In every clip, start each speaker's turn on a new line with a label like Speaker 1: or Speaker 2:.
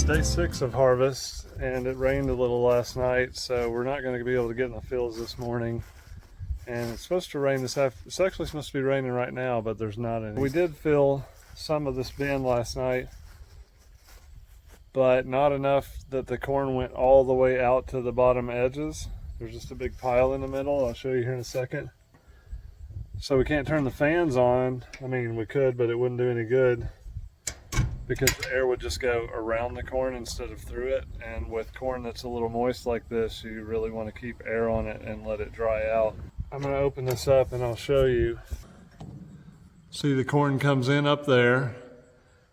Speaker 1: day 6 of harvest, and it rained a little last night, so we're not going to be able to get in the fields this morning. And it's supposed to rain this afternoon. It's actually supposed to be raining right now, but there's not any. We did fill some of this bin last night, but not enough that the corn went all the way out to the bottom edges. There's just a big pile in the middle. I'll show you here in a second. So we can't turn the fans on. I mean, we could, but it wouldn't do any good, because the air would just go around the corn instead of through it. And with corn that's a little moist like this, you really want to keep air on it and let it dry out. I'm going to open this up and I'll show you. See, the corn comes in up there,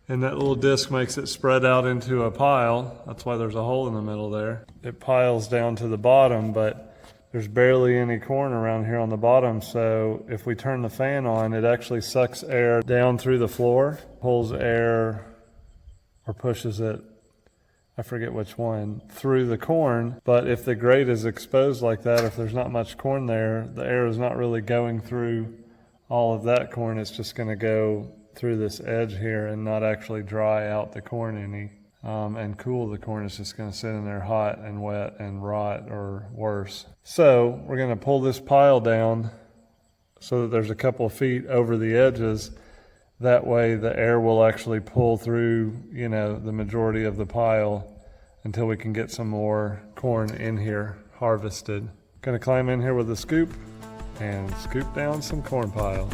Speaker 1: and that little disc makes it spread out into a pile. That's why there's a hole in the middle there. It piles down to the bottom, but there's barely any corn around here on the bottom. So if we turn the fan on, it actually sucks air down through the floor, pulls air or pushes it, I forget which one, through the corn. But if the grate is exposed like that, if there's not much corn there, the air is not really going through all of that corn. It's just going to go through this edge here and not actually dry out the corn any and cool the corn. It's just going to sit in there hot and wet and rot or worse. So we're going to pull this pile down so that there's a couple of feet over the edges. That way the air will actually pull through, you know, the majority of the pile until we can get some more corn in here harvested. Gonna climb in here with a scoop and scoop down some corn pile.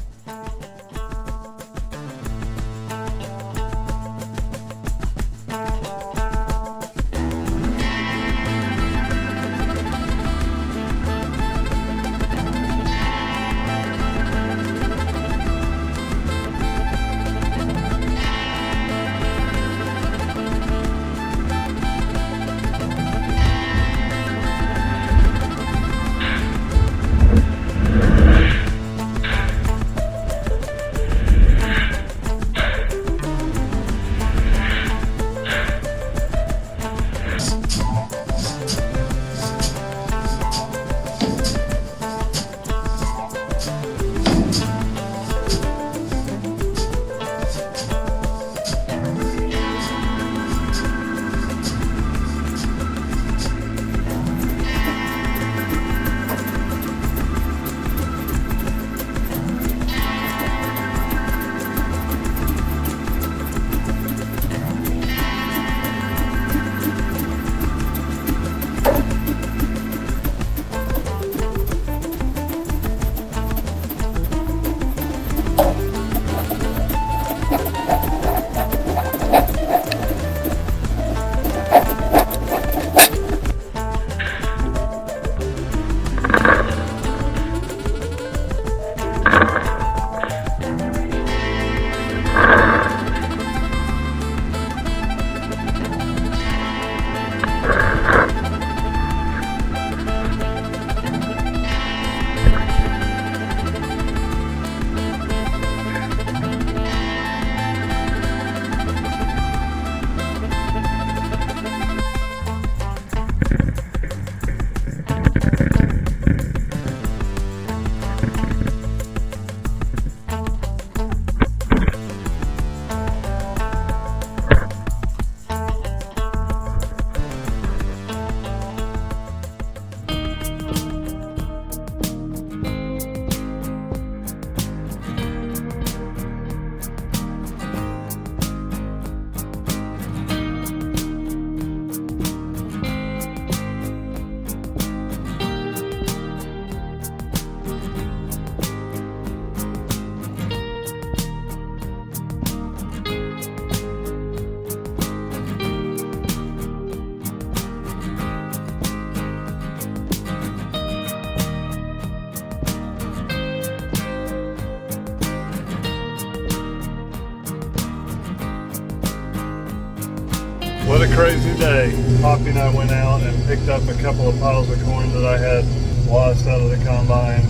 Speaker 1: What a crazy day. Poppy and I went out and picked up a couple of piles of corn that I had lost out of the combine,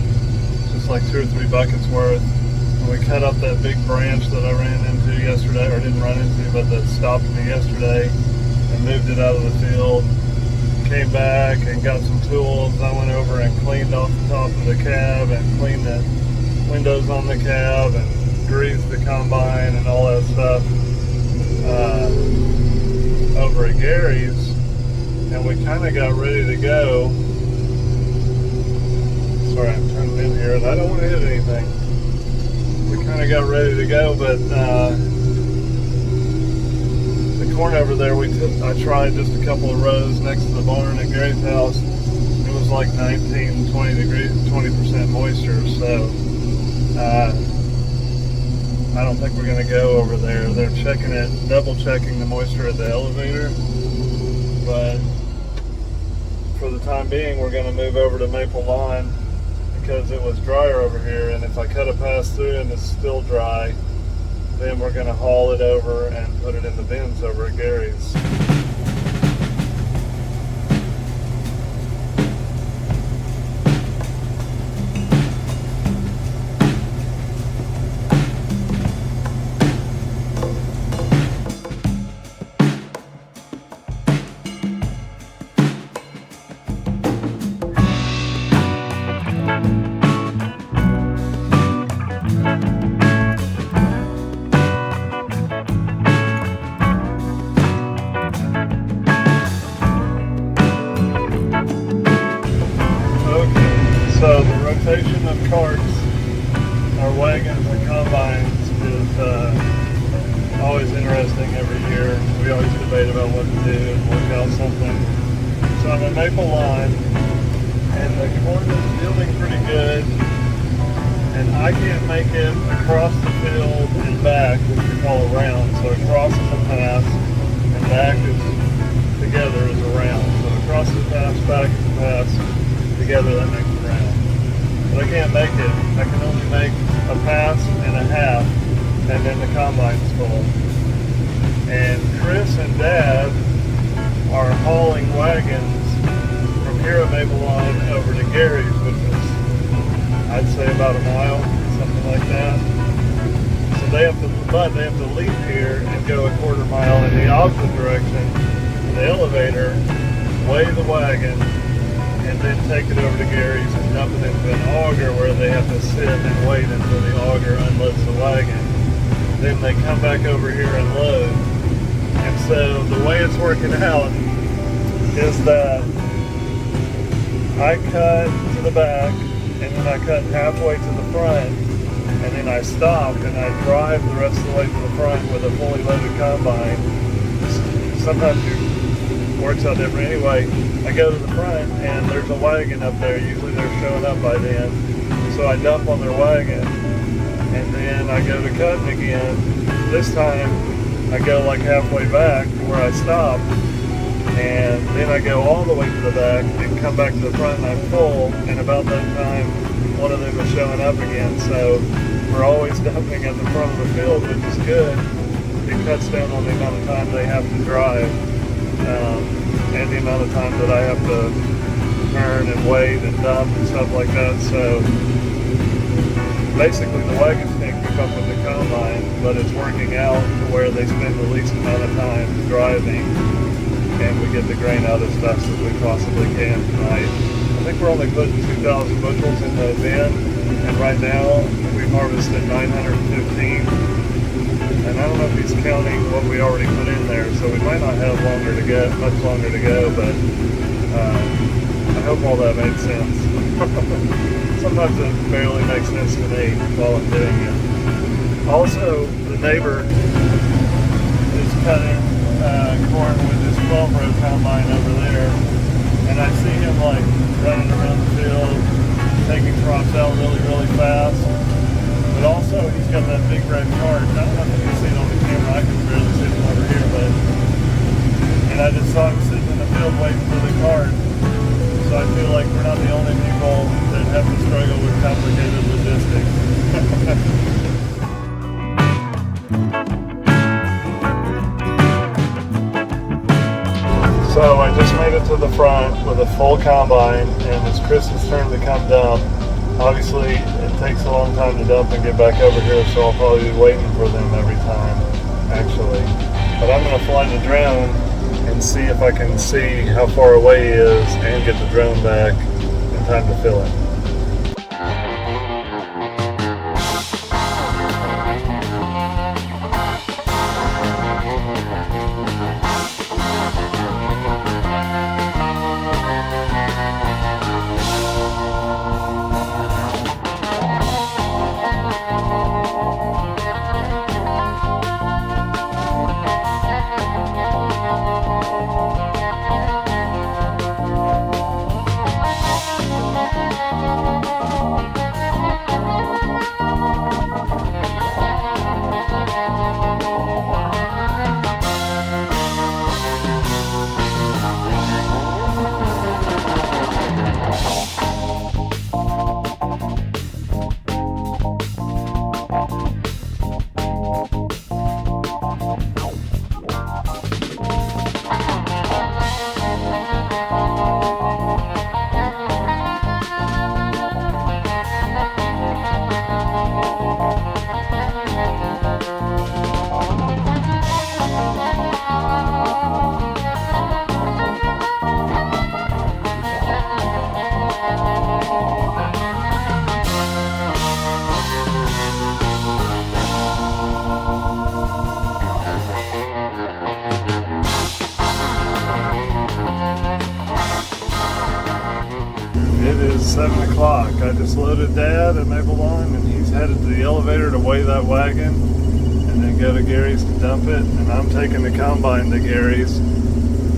Speaker 1: just like 2 or 3 buckets worth. And we cut up that big branch that I ran into yesterday, or didn't run into, but that stopped me yesterday, and moved it out of the field. Came back and got some tools. I went over and cleaned off the top of the cab and cleaned the windows on the cab and greased the combine and all that stuff. over at Gary's, and we kind of got ready to go. Sorry, I'm turning in here, and I don't want to hit anything. We kind of got ready to go, but the corn over there, I tried just a couple of rows next to the barn at Gary's house. It was like 19, 20 degrees, 20% moisture, so I don't think we're going to go over there. They're checking it, double checking the moisture at the elevator, but for the time being, we're going to move over to Maple Lawn because it was drier over here, and if I cut a pass through and it's still dry, then we're going to haul it over and put it in the bins over at Gary's. So the rotation of carts, or wagons and combines is always interesting every year. We always debate about what to do and work out something. So I'm at Maple Lawn, and the corn is yielding pretty good, and I can't make it across the field and back, which we call a round. So across is a pass, and back is together is a round. So across is a pass, back is a pass, together that makes a round. But I can't make it. I can only make a pass and a half, and then the combine's full. And Chris and Dad are hauling wagons from here at Maple Lawn over to Gary's, which is, I'd say, about a mile, something like that. So they have to leave here and go a quarter mile in the opposite direction to the elevator, weigh the wagon, and then take it over to Gary's and dump it into an auger where they have to sit and wait until the auger unloads the wagon. Then they come back over here and load. And so the way it's working out is that I cut to the back, and then I cut halfway to the front, and then I stop and I drive the rest of the way to the front with a fully loaded combine. Sometimes it works out different. Anyway, I go to the front and there's a wagon up there. Usually they're showing up by then. So I dump on their wagon, and then I go to cutting again. This time I go like halfway back to where I stopped, and then I go all the way to the back and come back to the front, and I'm full. And about that time, one of them is showing up again. So we're always dumping at the front of the field, which is good. It cuts down on the amount of time they have to drive. And the amount of time that I have to turn and wait and dump and stuff like that. So basically the wagons can't keep up with the combine, but it's working out to where they spend the least amount of time driving, and we get the grain out as fast as we possibly can tonight. I think we're only putting 2,000 bushels in the bin, and right now we've harvested 915. And I don't know if he's counting what we already put in there, so we might not have much longer to go, but I hope all that made sense. Sometimes it barely makes sense to me while I'm doing it. Also, the neighbor is cutting corn with his 12-row combine over there, and I see him like running around the field, taking crops out really, really fast. But also, he's got that big red cart. I don't know if you can see it on the camera. I can barely see it from over here, and I just saw him sitting in the field waiting for the cart. So I feel like we're not the only people that have to struggle with complicated logistics. So I just made it to the front with a full combine, and it's Chris's turn to come dump. Obviously, it takes a long time to dump and get back over here, so I'll probably be waiting for them every time, actually. But I'm going to fly the drone and see if I can see how far away he is and get the drone back in time to fill it. 7 o'clock. I just loaded Dad at Maple Lawn, and he's headed to the elevator to weigh that wagon and then go to Gary's to dump it. And I'm taking the combine to Gary's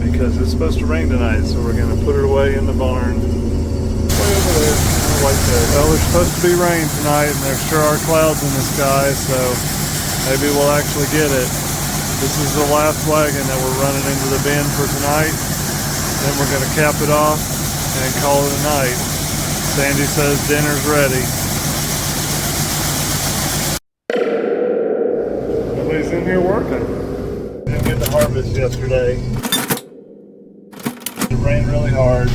Speaker 1: because it's supposed to rain tonight, so we're going to put it away in the barn. Way over there. Right there. Well, there's supposed to be rain tonight, and there sure are clouds in the sky, so maybe we'll actually get it. This is the last wagon that we're running into the bin for tonight. Then we're going to cap it off and call it a night. Sandy says dinner's ready. Nobody's in here working. Didn't get to harvest yesterday. It rained really hard.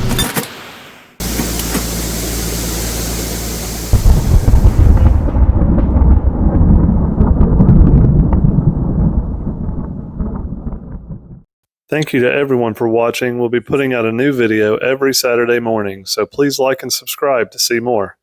Speaker 1: Thank you to everyone for watching. We'll be putting out a new video every Saturday morning, so please like and subscribe to see more.